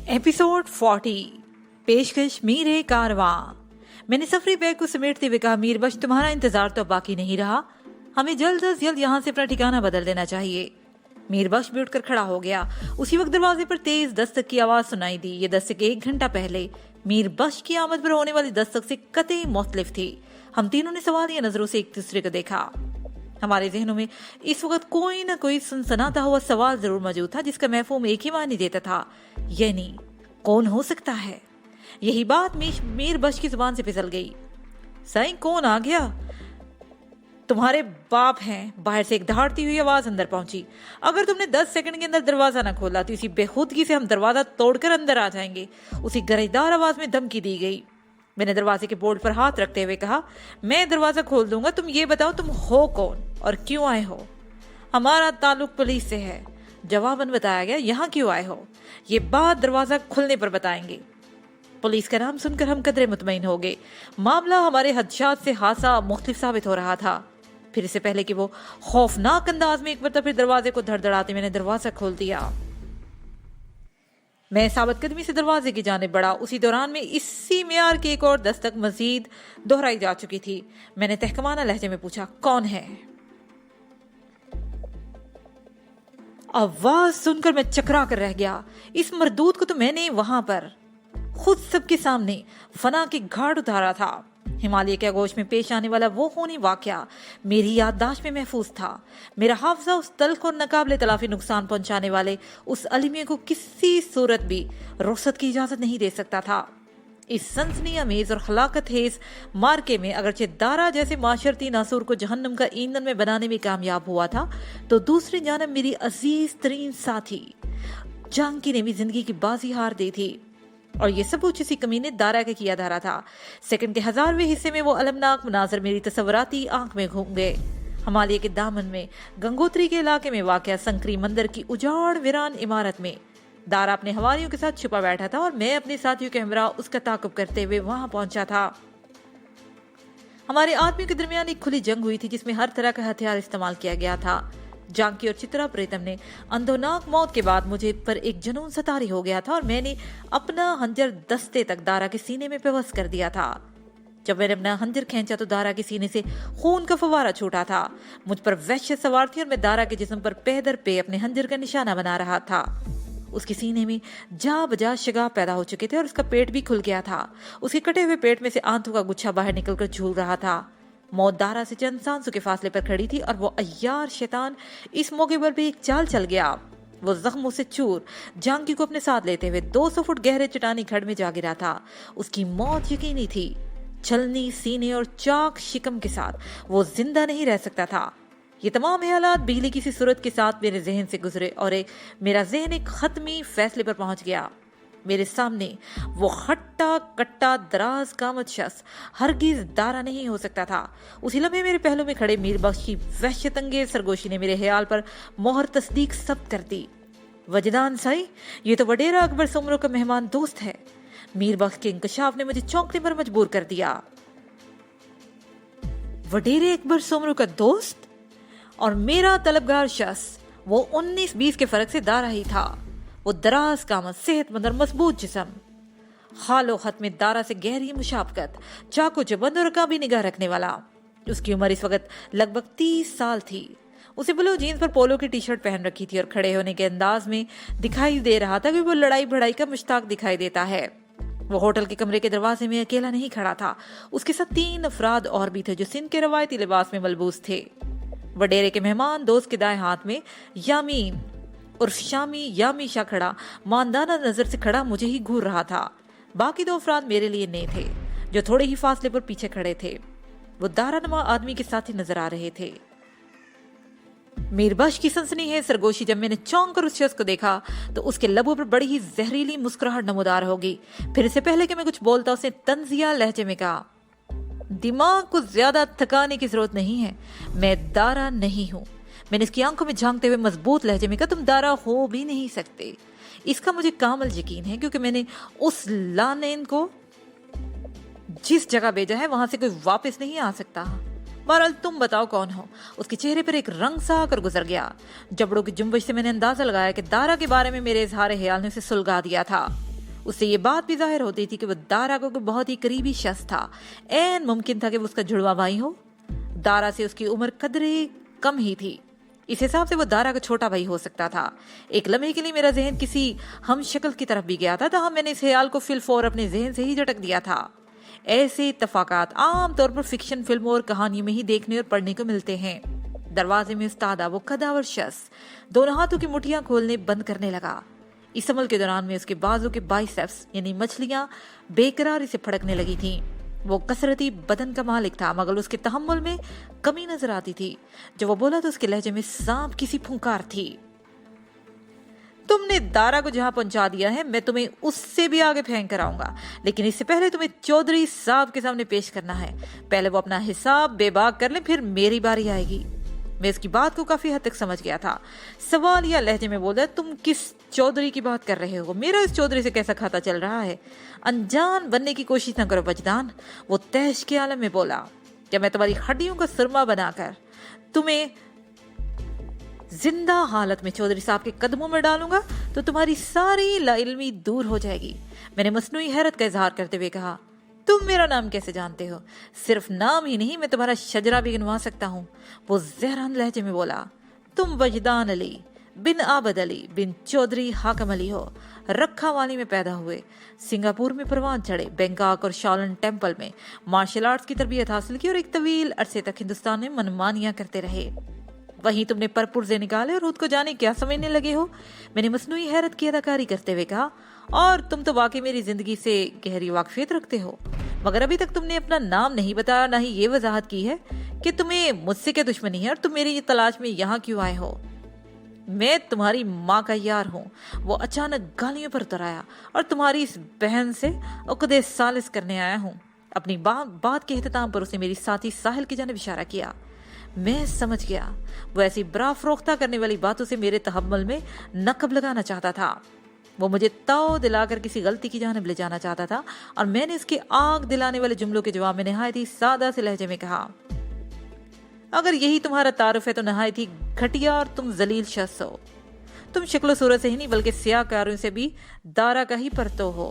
Episode 40। पेशकश मीर कारवां। मैंने सफरी बैग को समेटते हुए कहा, मीर बख्श तुम्हारा इंतजार तो बाकी नहीं रहा, हमें जल्द से जल्द यहाँ से अपना ठिकाना बदल देना चाहिए। मीर बख्श भी उठकर खड़ा हो गया। उसी वक्त दरवाजे पर तेज दस्तक की आवाज सुनाई दी। ये दस्तक 1 घंटा पहले मीर बख्श की आमद पर होने वाली दस्तक से कतई मुख्तलिफ थी। हम तीनों ने सवालिया नजरों से एक दूसरे को देखा। हमारे जहनों में इस वक्त कोई न कोई सनसनाता हुआ सवाल जरूर मौजूद था, जिसका महफूम एक ही मानी देता था, यानी कौन हो सकता है। यही बात मीर बख्श की जुबान से फिसल गई। साईं कौन आ गया? तुम्हारे बाप हैं। बाहर से एक दहाड़ती हुई आवाज अंदर पहुंची। अगर तुमने 10 सेकंड के अंदर दरवाजा न खोला तो इसी बेखुदगी से हम दरवाजा तोड़कर अंदर आ जाएंगे, उसी गरेजदार आवाज में धमकी दी गई। मैंने दरवाजे के बोर्ड पर हाथ रखते हुए कहा, मैं दरवाजा खोल दूंगा, तुम ये बताओ तुम हो कौन और क्यों आए हो? हमारा ताल्लुक पुलिस से है, जवाबन बताया गया। यहाँ क्यों आए हो ये बात दरवाजा खुलने पर बताएंगे। पुलिस का नाम सुनकर हम कदरे मुतमईन हो गए। मामला हमारे हदशात से हासा मुख्तलिफ साबित हो रहा था। फिर इससे पहले कि वो खौफनाक अंदाज में एक बार फिर दरवाजे को धड़धड़ाते मैंने दरवाजा खोल दिया। मैं साबित कदमी से दरवाजे की जानिब बढ़ा। उसी दौरान में इसी मियार की एक और दस्तक मजीद दोहराई जा चुकी थी। मैंने तहकमाना लहजे में पूछा, कौन है? आवाज सुनकर मैं चकरा कर रह गया। इस मरदूद को तो मैंने वहां पर खुद सबके सामने फना की घाट उतारा था। हिमालय के आगोश में पेश आने वाला वो खूनी वाकया मेरी याददाश्त में महफूज था। मेरा हाफजा उस तल्ख और नाकाबिले तलाफी नुकसान पहुंचाने वाले उस अलमिया को किसी सूरत भी रुखसत की इजाजत नहीं दे सकता था। इस सनसनी अमेज और खलाकतहेज मार्के में अगरचे दारा जैसे माशरती नासूर को जहन्नम का ईंधन में बनाने में कामयाब हुआ था, तो दूसरी जानब मेरी अजीज तरीन साथी जानकी ने भी जिंदगी की बाजी हार दी थी। और ये सब उसी कमीने दारा के किया धारा था। सेकंड के 1000वें हिस्से में वो अलमनाक मनाजर मेरी तसव्वुराती आंख में घूम गए। हिमालय के दामन में गंगोत्री के इलाके में वाक़या संकरी मंदिर की उजाड़ वीरान इमारत में दारा अपने हवारियों के साथ छुपा बैठा था और मैं अपने साथियों के हमरा उसका ताक़ुब करते हुए वहां पहुंचा था। हमारे आदमियों के दरमियान एक खुली जंग हुई थी, जिसमें हर तरह का हथियार इस्तेमाल किया गया था। जानकी और चित्रा प्रीतम ने अंधोनाक मौत के बाद मुझे पर एक जुनून सतारी हो गया था और मैंने अपना हंजर दस्ते तक दारा के सीने में पेवस्त कर दिया था। जब मैंने अपना हंजर खींचा तो दारा के सीने से खून का फवारा छूटा था। मुझ पर वहशत सवार थी और मैं दारा के जिस्म पर पे दर पे अपने हंजर का निशाना बना रहा था। उसके सीने में जा बजा शगाफ पैदा हो चुके थे और उसका पेट भी खुल गया था। उसके कटे हुए पेट में से आंतों का गुच्छा बाहर निकलकर झूल रहा था। मौत दारा से चंद सांसों के फासले पर खड़ी थी और वो अय्यार शैतान इस मौके पर भी एक चाल चल गया। वो जख्मों से चूर जानकी को अपने साथ लेते हुए 200 फुट गहरे चट्टानी खड़ में जा गिरा था। उसकी मौत यकीनी थी। छलनी सीने और चाक शिकम के साथ वो जिंदा नहीं रह सकता था। ये तमाम ख्यालात बिजली की सी सूरत के साथ मेरे जहन से गुजरे और मेरा जहन एक खत्मी फैसले पर पहुंच गया। मेरे सामने वो हट्टा कट्टा दराज कामत शख्स हरगिज दारा नहीं हो सकता था। उसी लम्हे मेरे पहलू में खड़े मीर बख्श की वहशत अंगेज सरगोशी ने मेरे ख्याल पर मोहर तस्दीक सब कर दी। वजदान साई, ये तो वडेरा अकबर सुमरो का मेहमान दोस्त है। मीर बख्श के इंकशाफ ने मुझे चौंकने पर मजबूर कर दिया। वडेरे अकबर सुमरो का दोस्त और मेरा तलबगार शख्स वो 19-20 के फर्क से दारा ही था। वो दराज कामत, सेहतमंद और मजबूत जिस्म, हालो खत में दारा से गहरी मुशाबकत, चाको चबंद और काबी निगाह रखने वाला। उसकी उम्र इस वक्त लगभग 30 साल थी। उसे ब्लू जीन्स पर पोलो की टी शर्ट पहन रखी थी और खड़े होने के अंदाज में दिखाई दे रहा था कि वो लड़ाई भड़ाई का मुश्ताक दिखाई देता है। वो होटल के कमरे के दरवाजे में अकेला नहीं खड़ा था। उसके साथ 3 अफराद और भी थे जो सिंध के रवायती लिबास में मलबूस थे। वडेरे के मेहमान दोस्त के दाएं हाथ में यामीन उर्फ शामी यामीशा खड़ा मानदाना नजर से खड़ा मुझे ही घूर रहा था। बाकी 2 अफराद मेरे लिए नए थे जो थोड़े ही फासले पर पीछे खड़े थे। वो दारानुमा आदमी के साथ ही नजर आ रहे थे। मीर बख्श की सनसनी है सरगोशी जब मैंने चौंक कर उस शख्स को देखा तो उसके लबों पर बड़ी ही जहरीली मुस्कुराहट नमूदार होगी। फिर इससे पहले कि मैं कुछ बोलता उसने तंजिया लहजे में कहा, दिमाग को ज्यादा थकाने की जरूरत नहीं है, मैं दारा नहीं हूं। मैंने इसकी आंखों में झांकते हुए मजबूत लहजे में कहा, तुम दारा हो भी नहीं सकते। इसका मुझे कामल यकीन है क्योंकि मैंने उस लानेन को जिस जगह भेजा है वहां से कोई वापस नहीं आ सकता। बहरहाल तुम बताओ कौन हो। उसके चेहरे पर एक रंग सा आकर गुजर गया। जबड़ों की जुम्बश से मैंने अंदाजा लगाया कि दारा के बारे में मेरे इजहार ख्याल ने उसे सुलगा दिया था। उससे ये बात भी जाहिर होती थी कि वो दारा को कोई बहुत ही करीबी शख्स था। ऐन मुमकिन था कि वो उसका जुड़वा भाई हो। दारा से उसकी उम्र कदरे कम ही थी। इस हिसाब से वो दारा का छोटा भाई हो सकता था। एक लम्हे के लिए मेरा जहन किसी हम शक्ल की तरफ भी गया था, तो मैंने इस ख्याल को फिलफौर अपने जहन से ही झटक दिया था। ऐसे इत्तफाकात आम तौर पर फिक्शन फिल्मों और कहानियों में ही देखने और पढ़ने को मिलते हैं। दरवाजे में उस्तादा वो कदावर शख्स दोनों हाथों की मुठ्ठियां खोलने बंद करने लगा। इस अमल के दौरान में उसके बाजू के बाइसेप्स यानी मछलियां बेकरारी से फड़कने लगी थीं। वो कसरती बदन का मालिक था, मगर उसके तहम्मुल में कमी नजर आती थी। जब वो बोला तो उसके लहजे में सांप की सी फुंकार थी। तुमने दारा को जहां पहुंचा दिया है, मैं तुम्हें उससे भी आगे फेंक कर आऊंगा, लेकिन इससे पहले तुम्हें चौधरी साहब के सामने पेश करना है। पहले वो अपना हिसाब बेबाक कर ले, फिर मेरी बारी आएगी। मैं इसकी बात को काफी हद तक समझ गया था। सवाल या लहजे में बोला, तुम किस चौधरी की बात कर रहे हो? मेरा इस चौधरी से कैसा खाता चल रहा है? अनजान बनने की कोशिश न करो वजदान। वो तैश के आलम में बोला, क्या मैं तुम्हारी हड्डियों का सुरमा बनाकर तुम्हें जिंदा हालत में चौधरी साहब के कदमों में डालूंगा तो तुम्हारी सारी लाइल्मी दूर हो जाएगी। मैंने मसनूई हैरत का इजहार करते हुए कहा, तुम मेरा नाम कैसे जानते हो? सिर्फ नाम ही नहीं, मैं तुम्हारा शजरा भी गिनवा सकता हूँ। वो जहरान लहजे में बोला, तुम वजदान अली बिन आबद अली बिन चौधरी हाकम अली हो। रखा वाली में पैदा हुए, सिंगापुर में परवान चढ़े, बैंकॉक और शालन टेम्पल में मार्शल आर्ट्स की तरबियत हासिल की और एक तवील अरसे तक हिंदुस्तान में मनमानियां करते रहे। वहीं तुमने परपुर्जे निकाले और खुद को जाने क्या समझने लगे हो। मैंने मसनूई हैरत की अदाकारी करते हुए कहा, और तुम तो वाकई मेरी जिंदगी से गहरी वाकफियत रखते हो, मगर अभी तक तुमने अपना नाम नहीं बताया, ना ही ये वजाहत की है कि तुम्हें मुझसे क्या दुश्मनी है और तुम मेरी तलाश में यहाँ क्यों आए हो। मैं तुम्हारी माँ का यार हूँ। वो अचानक गालियों पर उतर आया, और तुम्हारी इस बहन से उक़दे सालिस करने आया हूँ। अपनी बात के इख्तिताम पर उसने मेरी साथी साहिल की जानिब इशारा किया। मैं समझ गया, वो ऐसी बरा फरोख्ता करने वाली बातों से मेरे तहम्मुल में नकब लगाना चाहता था। वो मुझे ताव दिलाकर किसी गलती की जानिब ले जाना चाहता था, और मैंने इसके आग दिलाने वाले जुमलों के जवाब में नहायत ही सादा से लहजे में कहा, अगर यही तुम्हारा तारुफ है तो नहायत ही घटिया और तुम जलील शख्स हो। तुम शक्ल सूरत से ही नहीं बल्कि सियाकारों से भी दारा का ही परतो हो।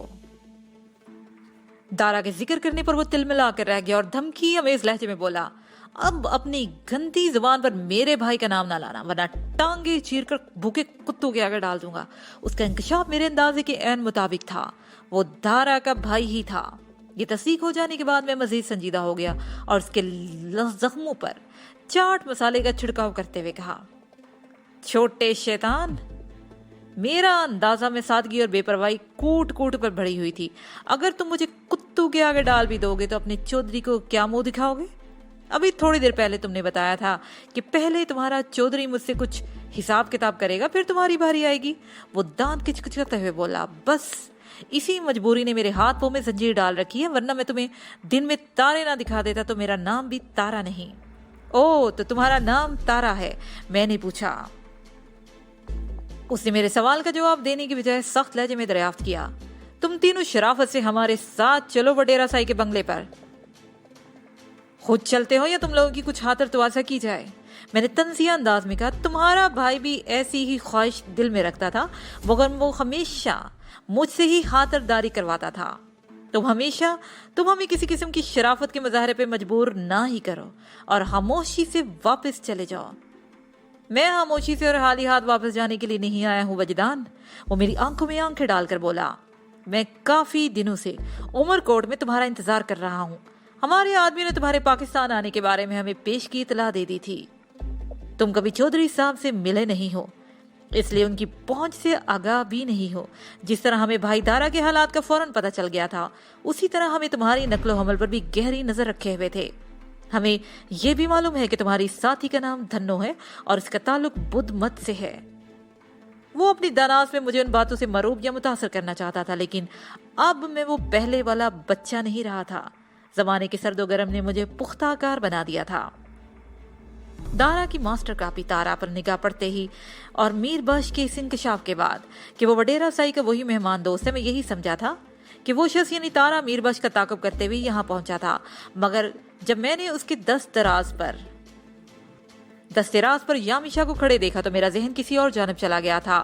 दारा के जिक्र करने पर वो तिलमिला कर रह गया और धमकी अमेज लहजे में बोला, अब अपनी गंदी जुबान पर मेरे भाई का नाम ना लाना, वरना टांगे चीरकर भूखे कुत्तों के आगे डाल दूंगा। उसका इंकशाफ मेरे अंदाजे के ऐन मुताबिक था। वो दारा का भाई ही था। ये तस्दीक हो जाने के बाद मैं मजीद संजीदा हो गया और उसके जख्मों पर चाट मसाले का छिड़काव करते हुए कहा, छोटे शैतान, मेरा अंदाजा में सादगी और बेपरवाही कूट कूट पर भरी हुई थी। अगर तुम मुझे कुत्तों के आगे डाल भी दोगे तो अपने चौधरी को क्या मुंह दिखाओगे? अभी थोड़ी देर पहले तुमने बताया था कि पहले तुम्हारा चौधरी मुझसे कुछ हिसाब किताब करेगा, फिर तुम्हारी बारी आएगी। वो दांत किचकिचाते हुए बोला, बस इसी मजबूरी ने मेरे हाथ पांव में जंजीर डाल रखी है, वरना मैं तुम्हें दिन में तारे ना दिखा देता तो मेरा नाम भी तारा नहीं। ओ, तो तुम्हारा नाम तारा है? मैंने पूछा। उसने मेरे सवाल का जवाब देने की बजाय सख्त लहजे में दरियाफ्त किया, तुम तीनों शराफत से हमारे साथ चलो वडेरा साई के बंगले पर। खुद चलते हो या तुम लोगों की कुछ हाथर तवाज़ा की जाए? मैंने तंजिया अंदाज में कहा, तुम्हारा भाई भी ऐसी ही ख्वाहिश दिल में रखता था, मगर वो हमेशा मुझसे ही हाथरदारी करवाता था। तुम हमें किसी किस्म की शराफत के मुजाहरे पे मजबूर ना ही करो और खामोशी से वापस चले जाओ। मैं खामोशी से और हाली हाथ वापस जाने के लिए नहीं आया हूँ वजदान। वो मेरी आंखों में आंखें डालकर बोला, मैं काफी दिनों से उमरकोट में तुम्हारा इंतजार कर रहा हूँ। हमारे आदमी ने तुम्हारे पाकिस्तान आने के बारे में हमें पेश की इतला दे दी थी। तुम कभी चौधरी साहब से मिले नहीं हो, इसलिए उनकी पहुंच से आगाह भी नहीं हो। जिस तरह हमें भाई दारा के हालात का फौरन पता चल गया था, उसी तरह हमें तुम्हारी नकलो हमल पर भी गहरी नजर रखे हुए थे। हमें यह भी मालूम है कि तुम्हारी साथी का नाम धन्नो है और इसका ताल्लुक बुद्ध मत से है। वो अपनी दानास में मुझे उन बातों से मरूब या मुतासर करना चाहता था, लेकिन अब मैं वो पहले वाला बच्चा नहीं रहा था। जमाने के सर्दो गरम ने मुझे पुख्ताकार बना दिया था। दारा की मास्टर कापी तारा पर निगाह पड़ते ही और मीर बख्श के इस इंकशाफ के बाद कि वो वडेरा साई का वही मेहमान दोस्त है, मैं यही समझा था कि वो शख्स यानी तारा मीरबख्श का ताक़ुब करते हुए यहाँ पहुंचा था, मगर जब मैंने उसके दस्तराज पर यामिशा को खड़े देखा तो मेरा जहन किसी और जानब चला गया था।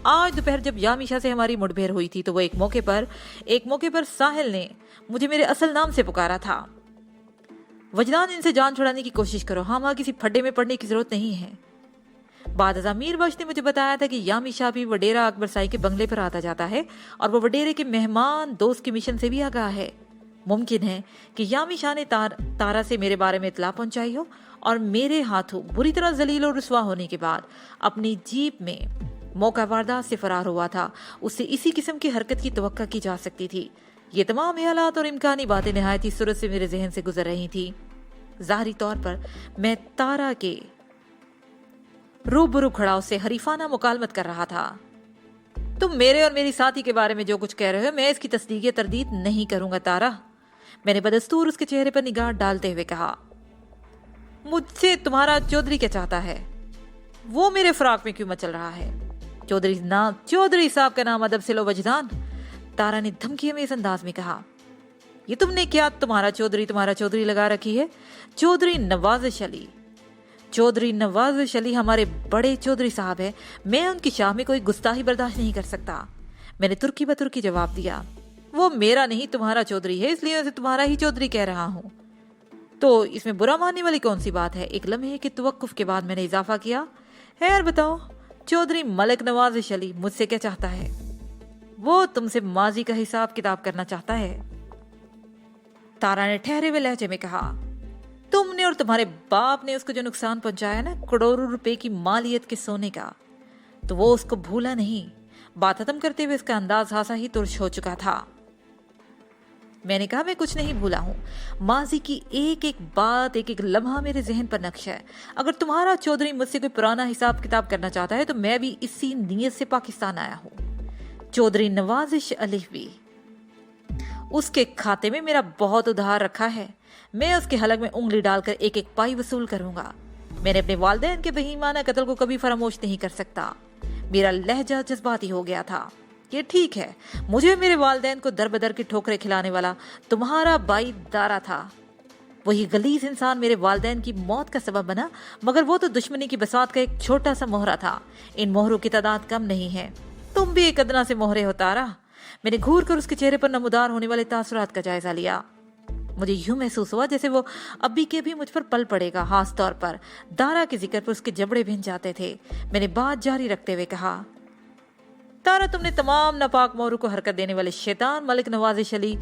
आज दोपहर जब यामिशा से हमारी मुठभेड़ हुई थी तो वो एक मौके पर साहिल ने मुझे मेरे असल नाम से पुकारा था। वजदान, इनसे जान छुड़ाने की कोशिश करो, वहां किसी फड्डे में पड़ने की जरूरत नहीं है। बाद मीरबख्श ने मुझे बताया था कि यामिशा भी वडेरा अकबर साई के बंगले पर आता जाता है और वो वडेरे के मेहमान दोस्त के मिशन से भी आगाह है। मुमकिन है कि यामिशा ने तारा से मेरे बारे में इत्तला पहुंचाई हो और मेरे हाथों बुरी तरह जलील और रुस्वा होने के बाद अपनी जीप में मौका वारदात से फरार हुआ था। उससे इसी किस्म की हरकत की तवक्का की जा सकती थी। ये तमाम ख्यालात और इम्कानी बातें निहायत ही सूरत से मेरे जहन से गुजर रही थी। ज़ाहिरी तौर पर मैं तारा के रूबरू खड़ा उससे हरीफाना मुकालमत कर रहा था। तुम मेरे और मेरी साथी के बारे में जो कुछ कह रहे हो, मैं इसकी तस्दीक या तरदीद नहीं करूंगा तारा, मैंने बदस्तूर उसके चेहरे पर निगाह डालते हुए कहा। मुझसे तुम्हारा चौधरी क्या चाहता है? वो मेरे फराक में क्यों मचल रहा है? चौधरी साहब का नाम अदब से लो वजदान, तारा ने धमकी में इस अंदाज में कहा। ये तुमने क्या तुम्हारा चौधरी लगा रखी है? चौधरी नवाज़िश अली हमारे बड़े चौधरी साहब है, मैं उनकी शाह में कोई गुस्ताखी बर्दाश्त नहीं कर सकता, मैंने तुर्की बतुर्की जवाब दिया। वो मेरा नहीं तुम्हारा चौधरी है, इसलिए उसे तुम्हारा ही चौधरी कह रहा हूँ। तो इसमें बुरा मानने वाली कौन सी बात है? एक लम्हे के तवक्कुफ के बाद मैंने इजाफा किया। खैर बताओ, चौधरी मलिक नवाज़िश अली मुझसे क्या चाहता है? वो तुमसे माजी का हिसाब किताब करना चाहता है, तारा ने ठहरे हुए लहजे में कहा। तुमने और तुम्हारे बाप ने उसको जो नुकसान पहुंचाया ना, करोड़ों रुपए की मालियत के सोने का, तो वो उसको भूला नहीं। बात खत्म करते हुए इसका अंदाज हासा ही तुर्श हो चुका था। मैंने कहा, मैं कुछ नहीं भूला हूँ। माजी की एक एक बात, एक एक लम्हा मेरे जहन पर नक्श है। अगर तुम्हारा चौधरी मुझसे कोई पुराना हिसाब किताब करना चाहता है तो मैं भी इसी नीयत से पाकिस्तान आया हूँ। चौधरी नवाज़िश अली भी, उसके खाते में मेरा बहुत उधार रखा है, मैं उसके हलक में उंगली डालकर एक एक पाई वसूल करूंगा। मैंने अपने वालिदैन के बहीमाना कत्ल को कभी फरामोश नहीं कर सकता। मेरा लहजा जज्बाती हो गया था। ये ठीक है, मुझे मेरे वालिदैन को दर बदर की ठोकरें खिलाने वाला तुम्हारा भाई दारा था। वही गलीज इंसान मेरे वालिदैन की मौत का सबब बना, मगर वो तो दुश्मनी की बसात का एक छोटा सा मोहरा था। इन मोहरों की तादाद कम नहीं है। तुम भी एक अदना से मोहरे हो तारा। मैंने घूर कर उसके चेहरे पर नमूदार होने वाले तासुरात का जायजा लिया। मुझे यूं महसूस हुआ जैसे वो अभी के भी मुझ पर पल पड़ेगा। खास तौर पर दारा के जिक्र पर उसके जबड़े भिन जाते थे। मैंने बात जारी रखते हुए कहा, तारा, तुमने तमाम नापाक मोहरों को हरकत देने वाले शैतान मलिक नवाज़िश अली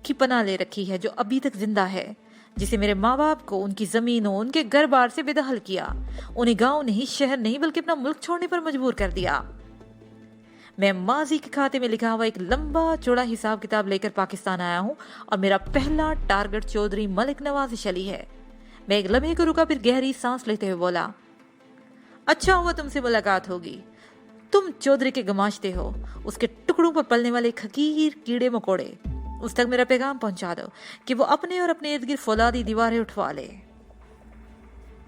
की पनाह ले रखी है, जो अभी तक जिंदा है, जिसे मेरे माँ बाप को उनकी जमीनों, उनके घर बार से बेदखल किया, उन्हें गाँव नहीं, शहर नहीं, बल्कि अपना मुल्क छोड़ने पर मजबूर कर दिया। मैं माजी के खाते में लिखा हुआ एक लंबा चौड़ा हिसाब किताब लेकर पाकिस्तान आया हूँ और मेरा पहला टारगेट चौधरी मलिक नवाज़िश अली है। मैं एक लम्हे को रुका, फिर गहरी सांस लेते हुए बोला, अच्छा हुआ तुमसे मुलाकात होगी। तुम चौधरी के गमाश्ते हो, उसके टुकड़ों पर पलने वाले हकीर कीड़े मकोड़े। उस तक मेरा पैगाम पहुंचा दो कि वो अपने और अपने इर्द गिर्द फौलादी दीवारें उठवा ले।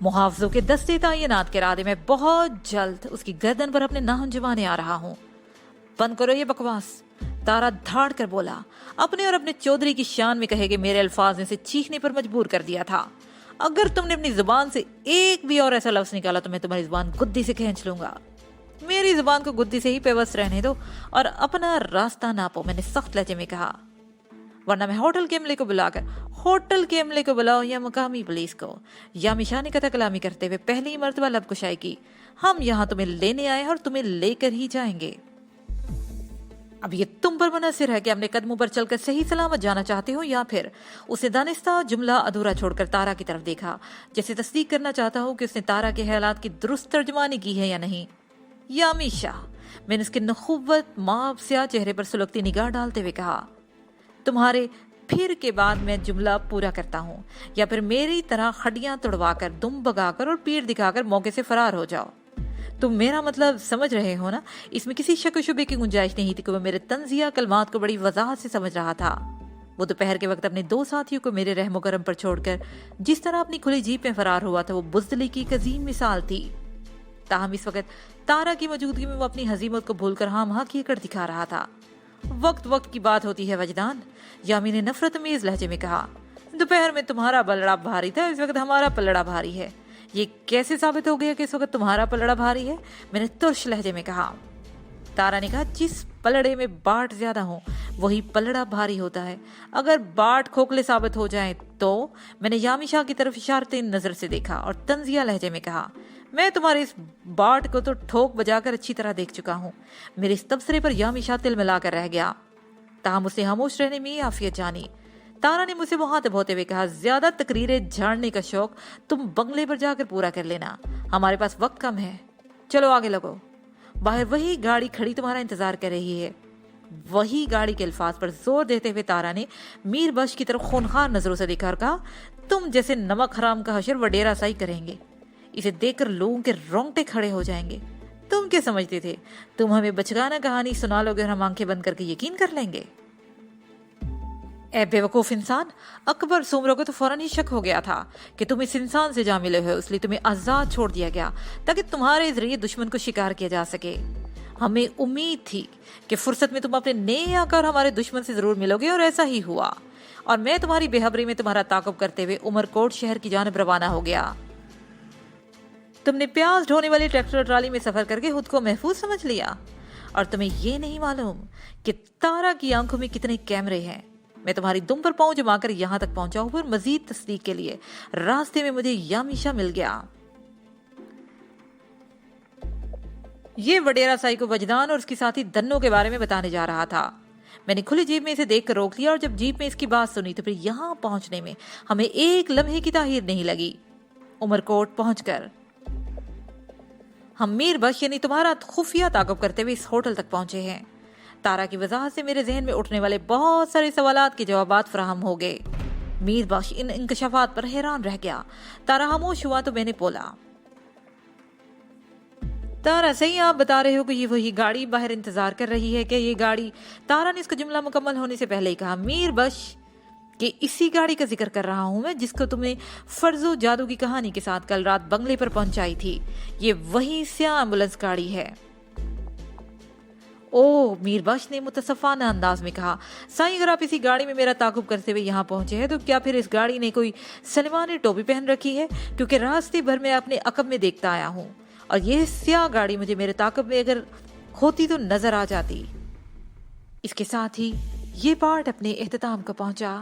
मुहावजों के दस्ते तैनात करा दे। मैं बहुत जल्द उसकी गर्दन पर अपने नाहन जमाने आ रहा हूँ। बंद करो ये बकवास, तारा धाड़ कर बोला। अपने और अपने चौधरी की शान में कहे कि मेरे अल्फाज ने इसे चीखने पर मजबूर कर दिया था। अगर तुमने अपनी जुबान से एक भी और ऐसा लफ्ज निकाला तो मैं तुम्हारी जुबान गुद्दी से खींच लूंगा। मेरी जुबान को गुद्दी से ही पेवस्त रहने दो और अपना रास्ता नापो, मैंने सख्त लहजे में कहा, वरना मैं होटल के अमले को बुलाओ या मकामी पुलिस को। यामिशा ने कथा कलामी करते हुए पहली मर्तबा लब कुशाई की। हम यहाँ तुम्हें लेने आए और तुम्हें लेकर ही जाएंगे। अब ये तुम पर मुनहसिर है कि अपने कदमों पर चलकर सही सलामत जाना चाहते हो या फिर। उसे दानिस्ता जुमला अधूरा छोड़कर तारा की तरफ देखा, जैसे तस्दीक करना चाहता हूँ कि उसने तारा के ख्यालात की दुरुस्त तर्जमानी की है या नहीं। यामिशा, मैंने उसके नखुव्वत मापस्या चेहरे पर सुलगती निगाह डालते हुए कहा, तुम्हारे फिर के बाद मैं जुमला पूरा करता हूँ या फिर मेरी तरह हड्डियां तोड़वाकर, दुम भगाकर और पीठ दिखाकर मौके से फरार हो जाओ। तुम मेरा मतलब समझ रहे हो ना? इसमें किसी शक शुबे की गुंजाइश नहीं थी कि वो मेरे तंजिया कलमात को बड़ी वजाहत से समझ रहा था। वो दोपहर के वक्त अपने दो साथियों को मेरे रहमो करम पर छोड़कर जिस तरह अपनी खुली जीप में फरार हुआ था, वो बुज़दिली की एक अजीम मिसाल थी। ताहम इस वक्त तारा की मौजूदगी में वो अपनी हजीमत को भूलकर हाँ की कड़ दिखा रहा था। वक्त वक्त की बात होती है वजदान, यामी ने नफरत अमीज लहजे में कहा। दोपहर में तुम्हारा पलड़ा भारी था, इस वक्त हमारा पलड़ा भारी है। ये कैसे साबित हो गया कि इस वक्त तुम्हारा पलड़ा भारी है? मैंने तुर्श लहजे में कहा। तारा ने कहा, जिस पलड़े में बाट ज्यादा हो वही पलड़ा भारी होता है। अगर बाट खोखले साबित हो जाए तो? मैंने यामी शाह की तरफ इशारते नजर से देखा और तंजिया लहजे में कहा, मैं तुम्हारे इस बाट को तो ठोक बजाकर अच्छी तरह देख चुका हूँ। मेरे इस तबसरे पर यामी शाह तिल मिलाकर रह गया। ताहम उसे खामोश रहने में आफियत जानी। तारा ने मुझसे वहां दबोते हुए कहा, ज्यादा तकरीरें झाड़ने का शौक तुम बंगले पर जाकर पूरा कर लेना, हमारे पास वक्त कम है। चलो आगे लगो, बाहर वही गाड़ी खड़ी तुम्हारा इंतजार कर रही है। वही गाड़ी के अल्फाज पर जोर देते हुए तारा ने मीर बख्श की तरफ खूनखार नजरों से देखा और कहा, तुम जैसे नमक हराम का हशर वडेरा साई करेंगे। इसे देखकर लोगों के रोंगटे खड़े हो जाएंगे। तुम क्या समझते थे तुम हमें बचगाना कहानी सुना लोगे और हम आंखें बंद करके यकीन कर लेंगे? ए बेवकूफ इंसान, अकबर सुमरों को तो फौरन ही शक हो गया था कि तुम इस इंसान से जा मिले हो, इसलिए तुम्हें आजाद छोड़ दिया गया ताकि तुम्हारे जरिए दुश्मन को शिकार किया जा सके। हमें उम्मीद थी कि फुर्सत में तुम अपने नए आकर हमारे दुश्मन से जरूर मिलोगे और ऐसा ही हुआ। और मैं तुम्हारी बेहबरी में तुम्हारा ताक़ुब करते हुए उमरकोट शहर की जानिब रवाना हो गया। तुमने प्याज ढोने वाली ट्रैक्टर ट्राली में सफर करके खुद को महफूज समझ लिया और तुम्हें यह नहीं मालूम कि तारा की आंखों में कितने कैमरे हैं। मैं तुम्हारी दुम पर पांव जमाकर यहां तक पहुंचा हूं, पर मजीद तस्दीक के लिए रास्ते में मुझे यामीशा मिल गया। ये वडेरा साई को वजदान और उसकी साथी दन्नो के बारे में बताने जा रहा था। मैंने खुली जीप में इसे देखकर रोक लिया और जब जीप में इसकी बात सुनी तो फिर यहां पहुंचने में हमें एक लम्हे की ताहीर नहीं लगी। उमरकोट पहुंचकर हम मीर बख्श यानी तुम्हारा खुफिया ताक़ुब करते हुए इस होटल तक पहुंचे हैं। तारा की वजाहत से मेरे जहन में उठने वाले बहुत सारे सवालात के जवाबात फराहम हो गए। मीर बख्श इन इंकशाफात पर हैरान रह गया। तारा खामोश हुआ तो मैंने बोला, तारा सही आप बता रहे हो कि ये वही गाड़ी बाहर इंतजार कर रही है? क्या ये गाड़ी? तारा ने इसका जुमला मुकम्मल होने से पहले ही कहा, मीर बख्श कि इसी गाड़ी का जिक्र कर रहा हूं मैं जिसको तुमने फर्जो जादू की कहानी के साथ कल रात बंगले पर पहुंचाई थी। ये वही स्याह एम्बुलेंस गाड़ी है। ओह, मीर बख्श ने मुतसफ़ाना अंदाज में कहा, साईं अगर आप इसी गाड़ी में मेरा ताक़ुब करते हुए यहाँ पहुंचे हैं तो क्या फिर इस गाड़ी ने कोई सलमानी टोपी पहन रखी है? क्योंकि रास्ते भर में अपने अकब में देखता आया हूँ और यह स्याह गाड़ी मुझे मेरे ताक़ुब में अगर होती तो नजर आ जाती। इसके साथ ही ये पार्ट अपने इख्तिताम को पहुंचा।